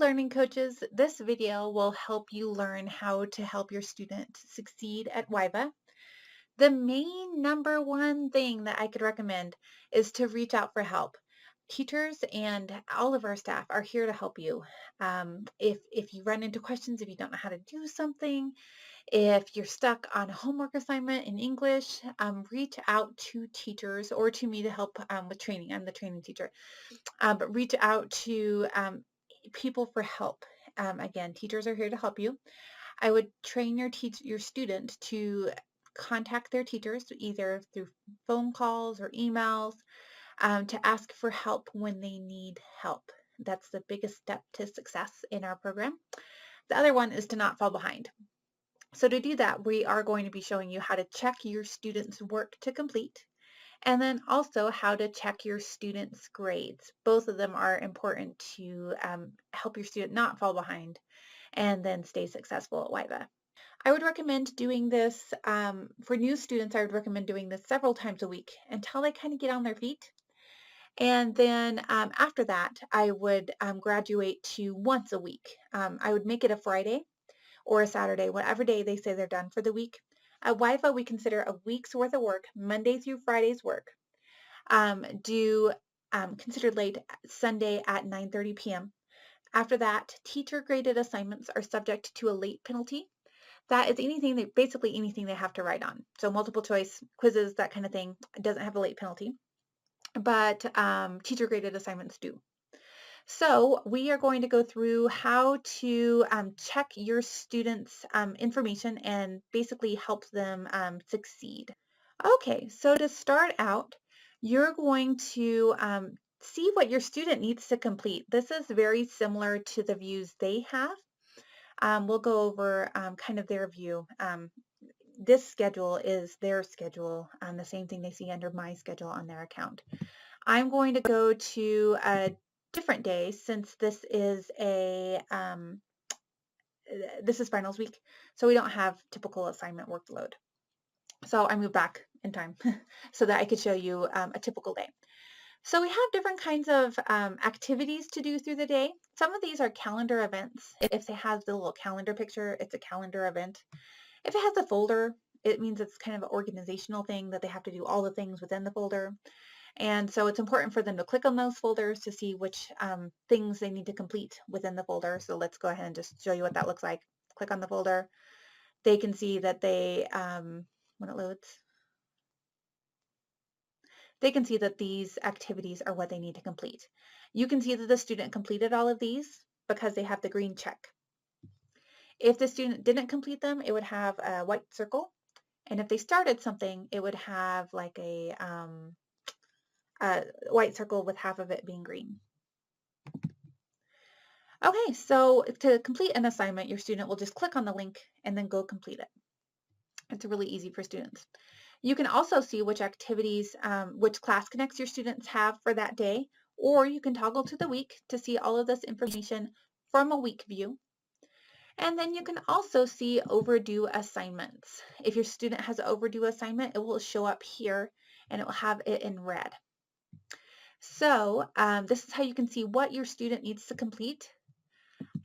learning coaches. This video will help you learn how to help your student succeed at WYVA. The main number one thing that I could recommend is to reach out for help. Teachers and all of our staff are here to help you. If you run into questions, if you don't know how to do something, if you're stuck on a homework assignment in English, reach out to teachers or to me to help with training. I'm the training teacher. But reach out to people for help. Again, teachers are here to help you. I would train your student to contact their teachers either through phone calls or emails to ask for help when they need help. That's the biggest step to success in our program. The other one is to not fall behind. So to do that, we are going to be showing you how to check your students' work to complete, and then also how to check your students' grades. Both of them are important to help your student not fall behind and then stay successful at WYVA. I would recommend doing this for new students. I would recommend doing this several times a week until they kind of get on their feet. And then after that, I would graduate to once a week. I would make it a Friday or a Saturday, whatever day they say they're done for the week. At WYVA, we consider a week's worth of work, Monday through Friday's work, due considered late Sunday at 9:30 p.m. After that, teacher graded assignments are subject to a late penalty. That is basically anything they have to write on. So multiple choice, quizzes, that kind of thing, doesn't have a late penalty, but teacher graded assignments do. So we are going to go through how to check your students' information and basically help them succeed. Okay, so to start out, you're going to see what your student needs to complete. This is very similar to the views they have. We'll go over kind of their view. This schedule is their schedule, the same thing they see under my schedule on their account. I'm going to go to a different day since this is finals week, so we don't have typical assignment workload. So I moved back in time so that I could show you a typical day. So we have different kinds of activities to do through the day. Some of these are calendar events. If it has the little calendar picture, it's a calendar event. If it has a folder, it means it's kind of an organizational thing that they have to do all the things within the folder. And so it's important for them to click on those folders to see which things they need to complete within the folder. So let's go ahead and just show you what that looks like. Click on the folder. They can see that they, when it loads, they can see that these activities are what they need to complete. You can see that the student completed all of these because they have the green check. If the student didn't complete them, it would have a white circle. And if they started something, it would have like a white circle with half of it being green. Okay, so to complete an assignment, your student will just click on the link and then go complete it. It's really easy for students. You can also see which activities, which class connects your students have for that day, or you can toggle to the week to see all of this information from a week view. And then you can also see overdue assignments. If your student has an overdue assignment, it will show up here and it will have it in red. So this is how you can see what your student needs to complete.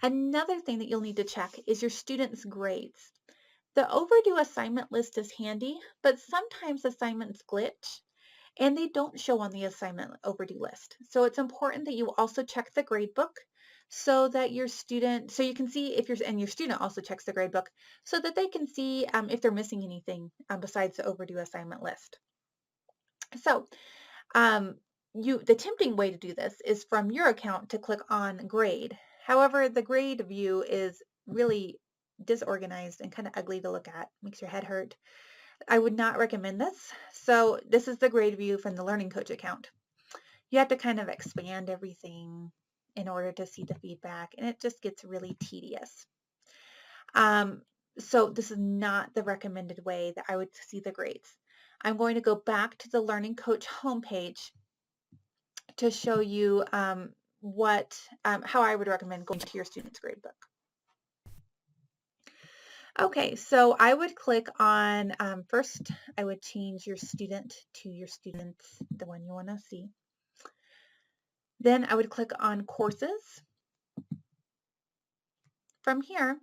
Another thing that you'll need to check is your students' grades. The overdue assignment list is handy, but sometimes assignments glitch and they don't show on the assignment overdue list. So it's important that you also check the grade book so that your student, so you can see if and your student also checks the grade book so that they can see if they're missing anything besides the overdue assignment list. So the tempting way to do this is from your account to click on grade. However, the grade view is really disorganized and kind of ugly to look at, makes your head hurt. I would not recommend this. So this is the grade view from the Learning Coach account. You have to kind of expand everything in order to see the feedback, and it just gets really tedious. So this is not the recommended way that I would see the grades. I'm going to go back to the Learning Coach homepage to show you how I would recommend going to your student's gradebook. Okay, so I would click on, first I would change your student to your students, the one you want to see. Then I would click on courses. from here,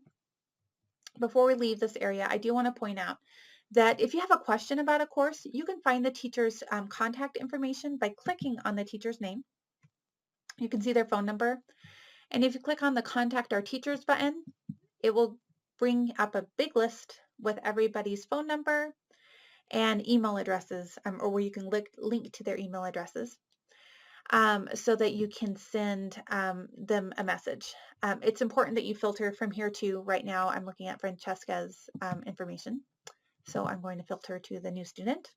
before we leave this area, I do want to point out that if you have a question about a course, you can find the teacher's contact information by clicking on the teacher's name. You can see their phone number. And if you click on the Contact Our Teachers button, it will bring up a big list with everybody's phone number and email addresses, or where you can link to their email addresses, so that you can send them a message. It's important that you filter from here too. Right now I'm looking at Francesca's information. So I'm going to filter to the new student.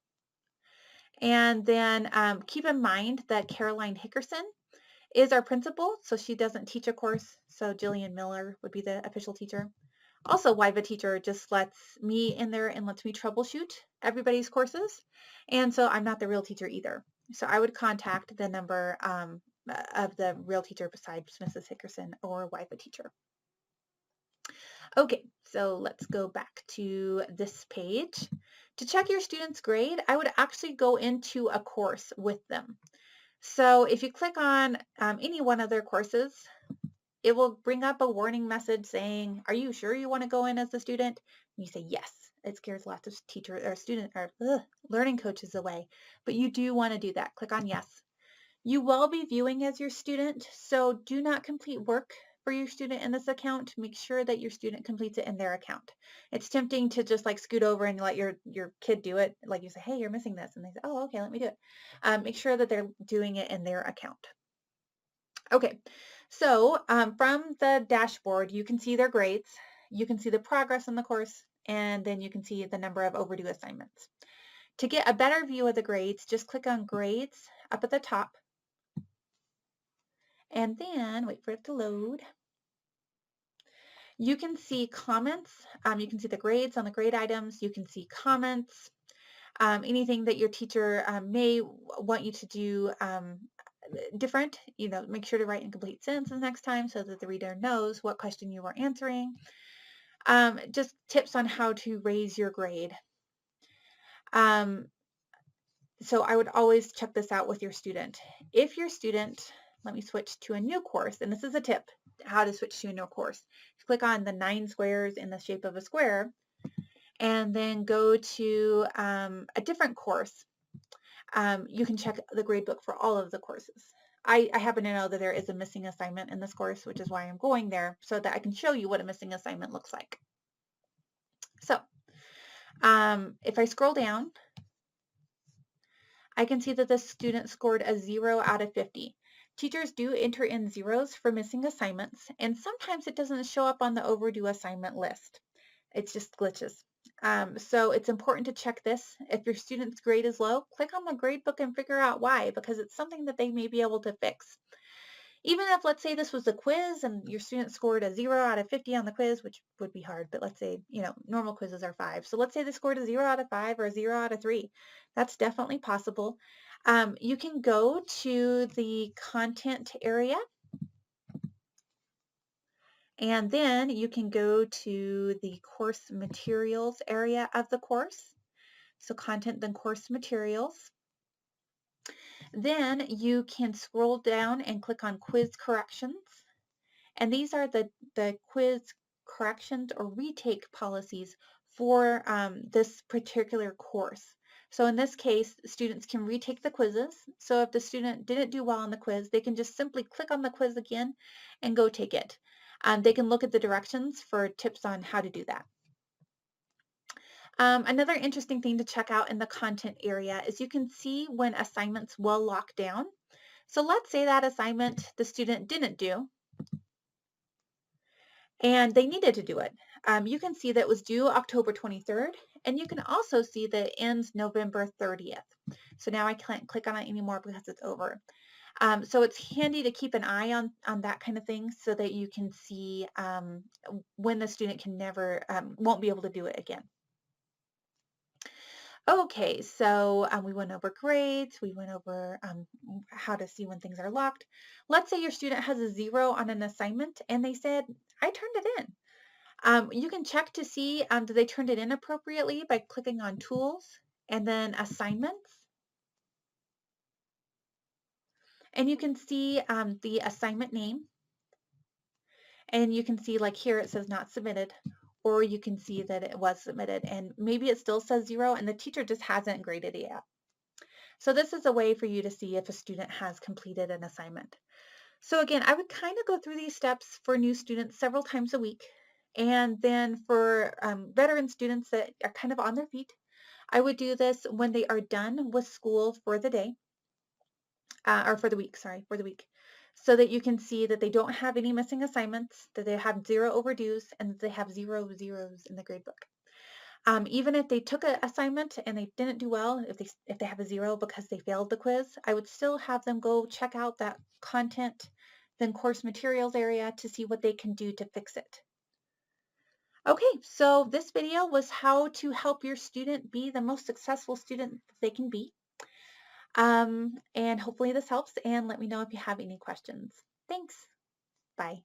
And then keep in mind that Caroline Hickerson is our principal, so she doesn't teach a course. So Jillian Miller would be the official teacher. Also, WYVA teacher just lets me in there and lets me troubleshoot everybody's courses. And so I'm not the real teacher either. So I would contact the number of the real teacher besides Mrs. Hickerson or WYVA teacher. Okay, so let's go back to this page. To check your student's grade, I would actually go into a course with them. So if you click on any one of their courses, it will bring up a warning message saying, are you sure you want to go in as a student? And you say yes. It scares lots of teacher or student or learning coaches away, but you do want to do that. Click on yes. You will be viewing as your student, so do not complete work for your student in this account. Make sure that your student completes it in their account. It's tempting to just like scoot over and let your kid do it. Like you say, hey, you're missing this. And they say, oh, okay, let me do it. Make sure that they're doing it in their account. Okay, so from the dashboard, you can see their grades. You can see the progress in the course, and then you can see the number of overdue assignments. To get a better view of the grades, just click on grades up at the top. And then wait for it to load. You can see comments. You can see the grades on the grade items. You can see comments, anything that your teacher may want you to do different. Make sure to write in complete sentences next time so that the reader knows what question you were answering. Just tips on how to raise your grade. So I would always check this out with your student. If your student, let me switch to a new course, and this is a tip, how to switch to a new course. Click on the 9 squares in the shape of a square, and then go to a different course. You can check the gradebook for all of the courses. I happen to know that there is a missing assignment in this course, which is why I'm going there, so that I can show you what a missing assignment looks like. So if I scroll down, I can see that the student scored a 0 out of 50. Teachers do enter in zeros for missing assignments, and sometimes it doesn't show up on the overdue assignment list. It's just glitches. So it's important to check this. If your student's grade is low, click on the grade book and figure out why, because it's something that they may be able to fix. Even if, let's say, this was a quiz and your student scored a 0 out of 50 on the quiz, which would be hard, but let's say, normal quizzes are 5. So let's say they scored a 0 out of 5 or a 0 out of 3. That's definitely possible. You can go to the content area, and then you can go to the course materials area of the course. So content, then course materials. Then you can scroll down and click on quiz corrections. And these are the quiz corrections or retake policies for this particular course. So in this case, students can retake the quizzes. So if the student didn't do well on the quiz, they can just simply click on the quiz again and go take it. They can look at the directions for tips on how to do that. Another interesting thing to check out in the content area is you can see when assignments will lock down. So let's say that assignment the student didn't do, and they needed to do it. You can see that it was due October 23rd, and you can also see that it ends November 30th. So now I can't click on it anymore because it's over. So it's handy to keep an eye on that kind of thing so that you can see when the student won't be able to do it again. Okay, so we went over grades, we went over how to see when things are locked. Let's say your student has a 0 on an assignment and they said, I turned it in. You can check to see do they turned it in appropriately by clicking on Tools and then Assignments. And you can see the assignment name. And you can see like here it says not submitted, or you can see that it was submitted and maybe it still says 0 and the teacher just hasn't graded it yet. So this is a way for you to see if a student has completed an assignment. So again, I would kind of go through these steps for new students several times a week. And then for veteran students that are kind of on their feet, I would do this when they are done with school for the day, or for the week, sorry, for the week, so that you can see that they don't have any missing assignments, that they have 0 overdues, and that they have 0 zeros in the gradebook. Even if they took an assignment and they didn't do well, if they have a 0 because they failed the quiz, I would still have them go check out that content, then course materials area to see what they can do to fix it. Okay, so this video was how to help your student be the most successful student they can be. And hopefully this helps, and let me know if you have any questions. Thanks. Bye.